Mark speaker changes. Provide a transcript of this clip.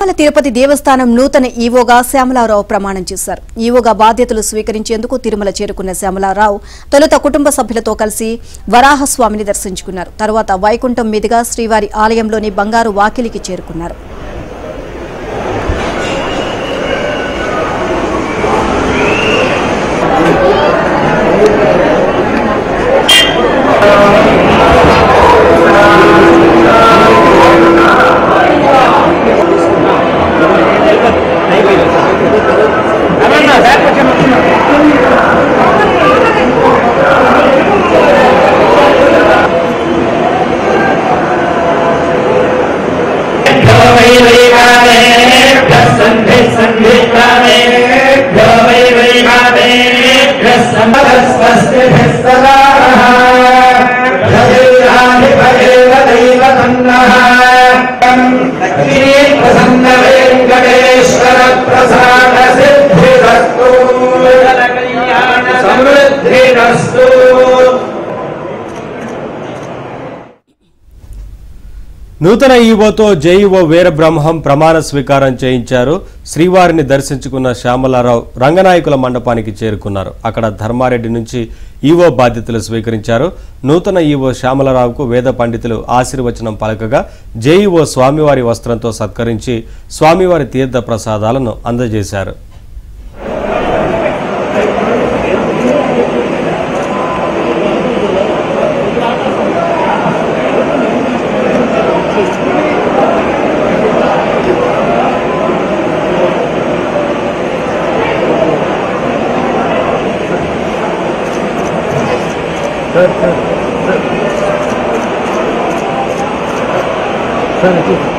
Speaker 1: తిరుమల తిరుపతి దేవస్థానం నూతన ఈవోగా శ్యామలారావు ప్రమాణం చేశారు. ఈవోగా బాధ్యతలు స్వీకరించేందుకు తిరుమల చేరుకున్న శ్యామలారావు తొలుత కుటుంబ సభ్యులతో కలిసి వరాహస్వామిని దర్శించుకున్నారు. తరువాత వైకుంఠం మీదుగా శ్రీవారి ఆలయంలోని బంగారు వాకిలికి చేరుకున్నారు.
Speaker 2: నూతన ఈవోతో జేఈఓ వీరబ్రహ్మం ప్రమాణ స్వీకారం చేయించారు. శ్రీవారిని దర్శించుకున్న శ్యామలారావు రంగనాయకుల మండపానికి చేరుకున్నారు. అక్కడ ధర్మారెడ్డి నుంచి ఈవో బాధ్యతలు స్వీకరించారు. నూతన ఈవో శ్యామలారావుకు వేద పండితులు ఆశీర్వచనం పలకగా జేఈఓ స్వామివారి వస్త్రంతో సత్కరించి స్వామివారి తీర్థ ప్రసాదాలను అందజేశారు.
Speaker 3: Sir.